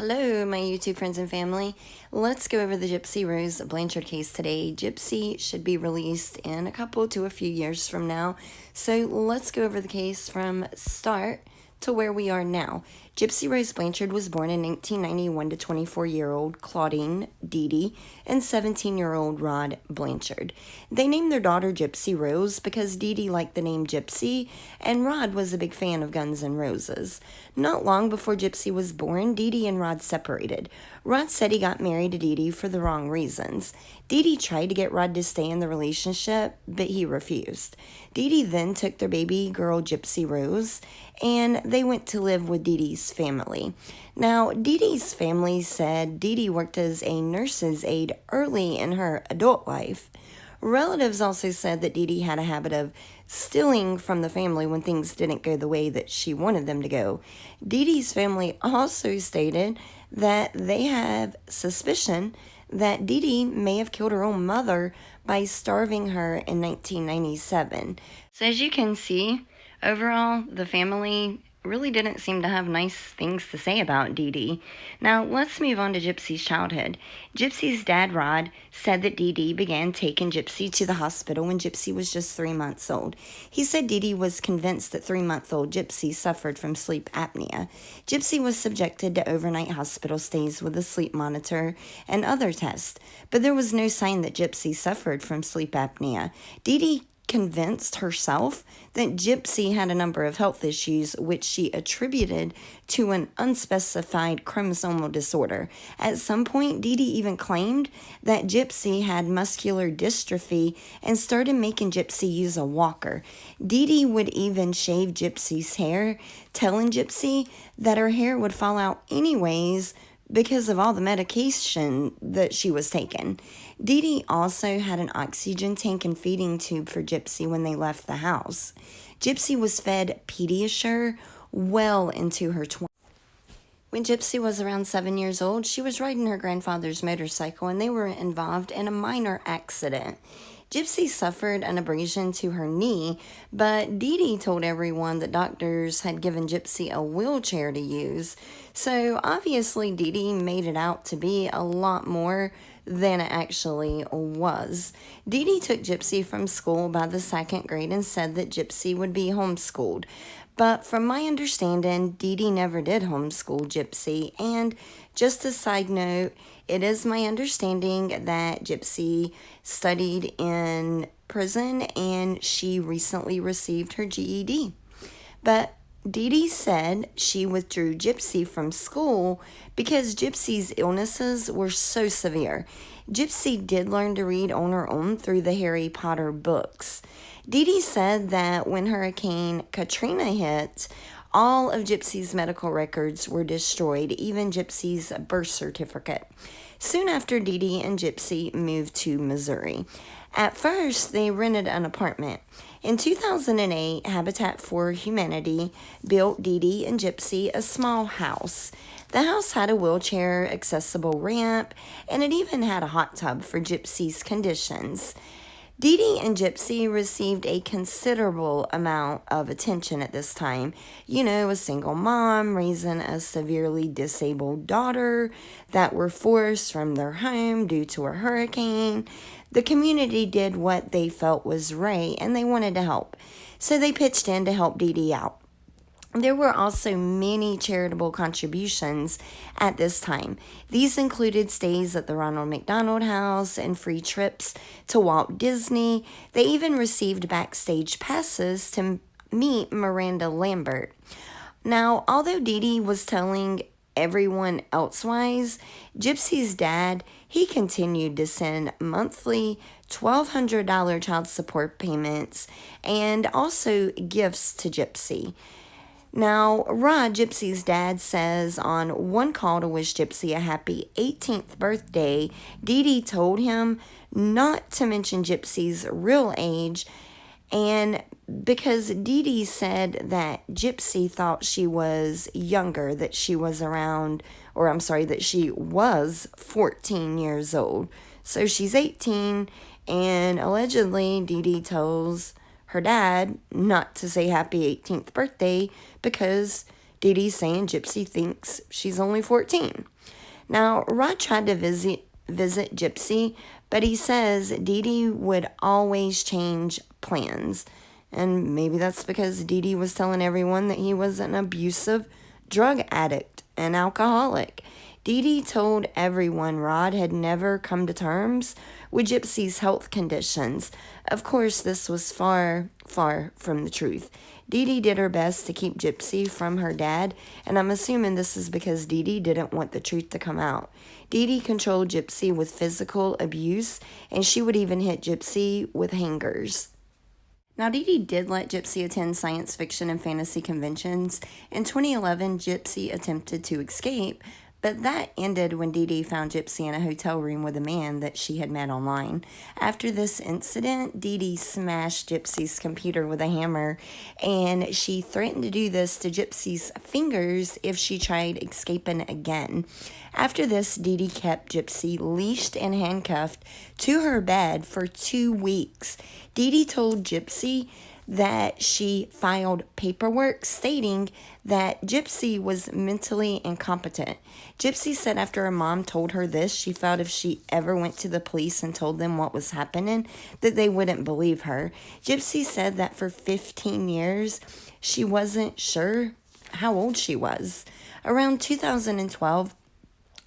Hello, my YouTube friends and family. Let's go over the Gypsy Rose Blanchard case today. Gypsy should be released in a couple to a few years from now. So let's go over the case from start to where we are now. Gypsy Rose Blanchard was born in 1991 to 24-year-old Claudine Dee Dee and 17-year-old Rod Blanchard. They named their daughter Gypsy Rose because Dee Dee liked the name Gypsy and Rod was a big fan of Guns N' Roses. Not long before Gypsy was born, Dee Dee and Rod separated. Rod said he got married to Dee Dee for the wrong reasons. Dee Dee tried to get Rod to stay in the relationship, but he refused. Dee Dee then took their baby girl Gypsy Rose and they went to live with Dee Dee's family. Now, Dee Dee's family said Dee Dee worked as a nurse's aide early in her adult life. Relatives also said that Dee Dee had a habit of stealing from the family when things didn't go the way that she wanted them to go. Dee Dee's family also stated that they have suspicion that Dee Dee may have killed her own mother by starving her in 1997. So as you can see, overall, the family really didn't seem to have nice things to say about Dee Dee. Now, let's move on to Gypsy's childhood. Gypsy's dad, Rod, said that Dee Dee began taking Gypsy to the hospital when Gypsy was just 3 months old. He said Dee Dee was convinced that 3-month-old Gypsy suffered from sleep apnea. Gypsy was subjected to overnight hospital stays with a sleep monitor and other tests, but there was no sign that Gypsy suffered from sleep apnea. Dee Dee convinced herself that Gypsy had a number of health issues which she attributed to an unspecified chromosomal disorder. At some point, Dee Dee even claimed that Gypsy had muscular dystrophy and started making Gypsy use a walker. Dee Dee would even shave Gypsy's hair, telling Gypsy that her hair would fall out anyways because of all the medication that she was taking. Dee Dee also had an oxygen tank and feeding tube for Gypsy when they left the house. Gypsy was fed Pediasure well into her 20s. When Gypsy was around 7 years old, she was riding her grandfather's motorcycle and they were involved in a minor accident. Gypsy suffered an abrasion to her knee, but Dee Dee told everyone that doctors had given Gypsy a wheelchair to use. So obviously Dee Dee made it out to be a lot more than it actually was. Dee Dee took Gypsy from school by the 2nd grade and said that Gypsy would be homeschooled. But from my understanding, Dee Dee never did homeschool Gypsy. And just a side note, it is my understanding that Gypsy studied in prison and she recently received her GED. But Dee Dee said she withdrew Gypsy from school because Gypsy's illnesses were so severe. Gypsy did learn to read on her own through the Harry Potter books. Dee Dee said that when Hurricane Katrina hit, all of Gypsy's medical records were destroyed, even Gypsy's birth certificate. Soon after, Dee Dee and Gypsy moved to Missouri. At first, they rented an apartment. In 2008, Habitat for Humanity built Dee Dee and Gypsy a small house. The house had a wheelchair-accessible ramp, and it even had a hot tub for Gypsy's conditions. Dee Dee and Gypsy received a considerable amount of attention at this time. You know, a single mom raising a severely disabled daughter that were forced from their home due to a hurricane. The community did what they felt was right, and they wanted to help. So they pitched in to help Dee Dee out. There were also many charitable contributions at this time. These included stays at the Ronald McDonald House and free trips to Walt Disney. They even received backstage passes to meet Miranda Lambert. Now, although Dee Dee was telling everyone elsewise, Gypsy's dad, he continued to send monthly $1,200 child support payments and also gifts to Gypsy. Now, Rod, Gypsy's dad, says on one call to wish Gypsy a happy 18th birthday, Dee Dee told him not to mention Gypsy's real age, and because Dee Dee said that Gypsy thought she was younger, that she was that she was 14 years old. So she's 18, and allegedly Dee Dee tells her dad not to say happy 18th birthday because Dee Dee saying Gypsy thinks she's only 14. Now, Rod tried to visit Gypsy, but he says Dee Dee would always change plans. And maybe that's because Dee Dee was telling everyone that he was an abusive drug addict and alcoholic. Dee Dee told everyone Rod had never come to terms with Gypsy's health conditions. Of course, this was far, far from the truth. Dee Dee did her best to keep Gypsy from her dad, and I'm assuming this is because Dee Dee didn't want the truth to come out. Dee Dee controlled Gypsy with physical abuse, and she would even hit Gypsy with hangers. Now, Dee Dee did let Gypsy attend science fiction and fantasy conventions. In 2011, Gypsy attempted to escape, but that ended when Dee Dee found Gypsy in a hotel room with a man that she had met online. After this incident, Dee Dee smashed Gypsy's computer with a hammer, and she threatened to do this to Gypsy's fingers if she tried escaping again. After this, Dee Dee kept Gypsy leashed and handcuffed to her bed for 2 weeks. Dee Dee told Gypsy that she filed paperwork stating that Gypsy was mentally incompetent. Gypsy said after her mom told her this, she felt if she ever went to the police and told them what was happening, that they wouldn't believe her. Gypsy said that for 15 years, she wasn't sure how old she was. Around 2012,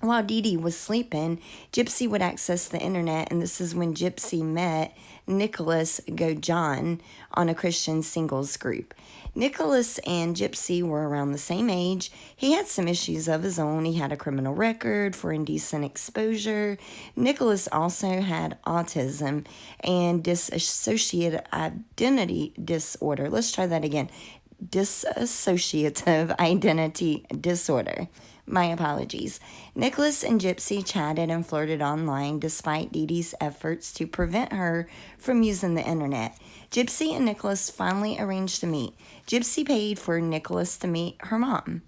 while Dee Dee was sleeping, Gypsy would access the internet, and this is when Gypsy met Nicholas Gojan on a Christian singles group. Nicholas and Gypsy were around the same age. He had some issues of his own. He had a criminal record for indecent exposure. Nicholas also had autism and dissociative identity disorder. Let's try that again. Dissociative identity disorder. My apologies. Nicholas and Gypsy chatted and flirted online despite Dee Dee's efforts to prevent her from using the internet. Gypsy and Nicholas finally arranged to meet. Gypsy paid for Nicholas to meet her mom.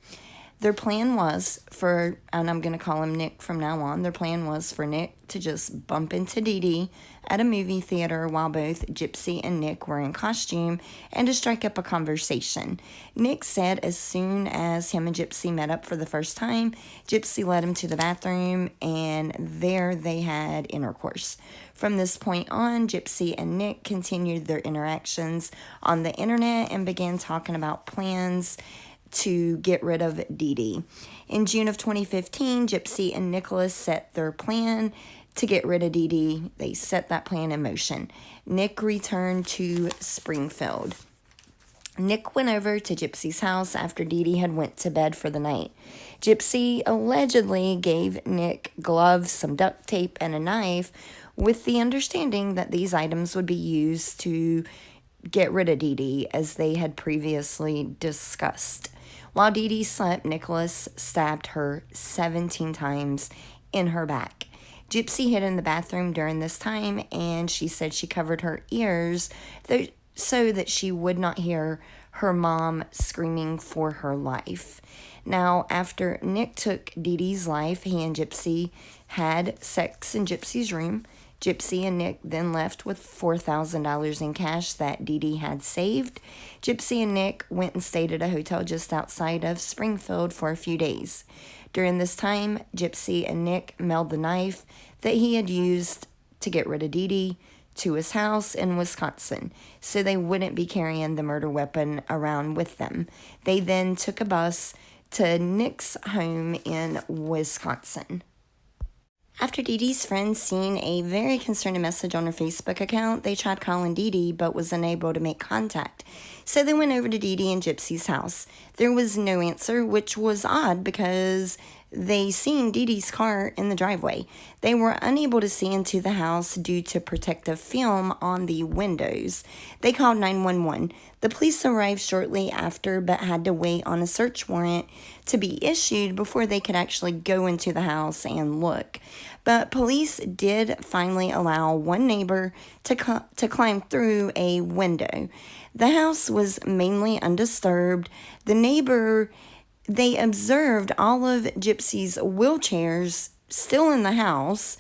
Their plan was for, and I'm going to call him Nick from now on, their plan was for Nick to just bump into Dee Dee at a movie theater while both Gypsy and Nick were in costume and to strike up a conversation. Nick said as soon as him and Gypsy met up for the first time, Gypsy led him to the bathroom and there they had intercourse. From this point on, Gypsy and Nick continued their interactions on the internet and began talking about plans to get rid of Dee Dee. In June of 2015, Gypsy and Nicholas set their plan to get rid of Dee Dee. They set that plan in motion. Nick returned to Springfield. Nick went over to Gypsy's house after Dee Dee had went to bed for the night. Gypsy allegedly gave Nick gloves, some duct tape, and a knife with the understanding that these items would be used to get rid of Dee Dee as they had previously discussed. While Dee Dee slept, Nicholas stabbed her 17 times in her back. Gypsy hid in the bathroom during this time, and she said she covered her ears so that she would not hear her mom screaming for her life. Now, after Nick took Dee Dee's life, he and Gypsy had sex in Gypsy's room. Gypsy and Nick then left with $4,000 in cash that Dee Dee had saved. Gypsy and Nick went and stayed at a hotel just outside of Springfield for a few days. During this time, Gypsy and Nick mailed the knife that he had used to get rid of Dee Dee to his house in Wisconsin, so they wouldn't be carrying the murder weapon around with them. They then took a bus to Nick's home in Wisconsin. After Dee Dee's friends seen a very concerning message on her Facebook account, they tried calling Dee Dee but was unable to make contact. So they went over to Dee Dee and Gypsy's house. There was no answer, which was odd because they seen Dee Dee's car in the driveway. They were unable to see into the house due to protective film on the windows. They called 911. The police arrived shortly after but had to wait on a search warrant to be issued before they could actually go into the house and look. But police did finally allow one neighbor to climb through a window. The house was mainly undisturbed. The neighbor, they observed all of Gypsy's wheelchairs still in the house.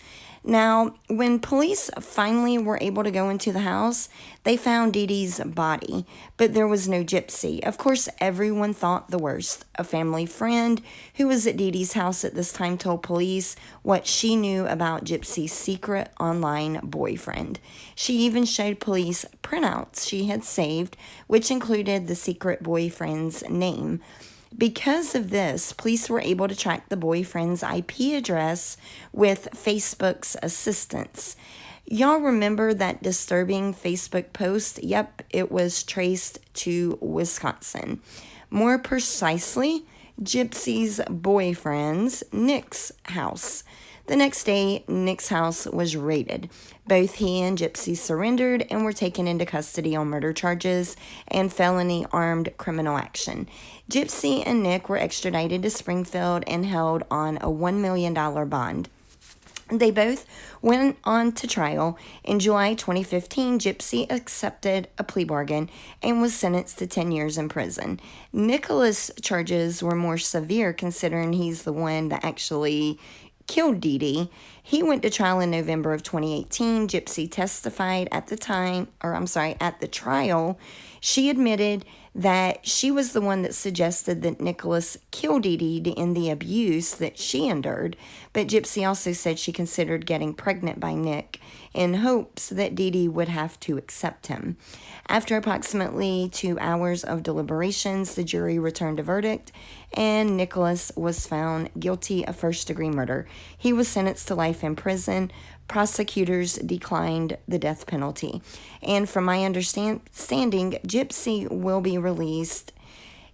Now, when police finally were able to go into the house, they found Dee Dee's body, but there was no Gypsy. Of course, everyone thought the worst. A family friend who was at Dee Dee's house at this time told police what she knew about Gypsy's secret online boyfriend. She even showed police printouts she had saved, which included the secret boyfriend's name. Because of this, police were able to track the boyfriend's IP address with Facebook's assistance. Y'all remember that disturbing Facebook post? Yep, it was traced to Wisconsin. More precisely, Gypsy's boyfriend's Nick's house. The next day, Nick's house was raided. Both he and Gypsy surrendered and were taken into custody on murder charges and felony armed criminal action. Gypsy and Nick were extradited to Springfield and held on a $1 million bond. They both went on to trial. In July 2015, Gypsy accepted a plea bargain and was sentenced to 10 years in prison. Nicholas' charges were more severe considering he's the one that actually killed Dee Dee. He went to trial in November of 2018. Gypsy testified at the trial. She admitted that she was the one that suggested that Nicholas kill Dee Dee to end the abuse that she endured, but Gypsy also said she considered getting pregnant by Nick in hopes that Dee Dee would have to accept him. After approximately 2 hours of deliberations, the jury returned a verdict, and Nicholas was found guilty of first-degree murder. He was sentenced to life in prison. Prosecutors declined the death penalty. And from my understanding, Gypsy will be released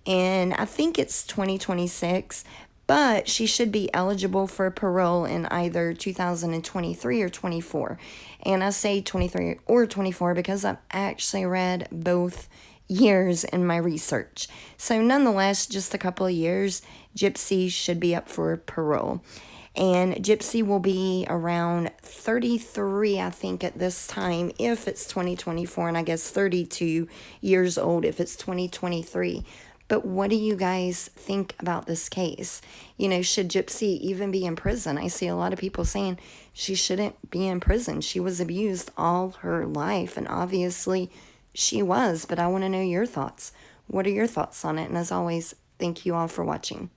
in, I think it's 2026, but she should be eligible for parole in either 2023 or 24. And I say 23 or 24 because I've actually read both years in my research. So nonetheless, just a couple of years, Gypsy should be up for parole. And Gypsy will be around 33, I think, at this time, if it's 2024, and I guess 32 years old if it's 2023. But what do you guys think about this case? You know, should Gypsy even be in prison? I see a lot of people saying she shouldn't be in prison. She was abused all her life, and obviously she was, but I want to know your thoughts. What are your thoughts on it? And as always, thank you all for watching.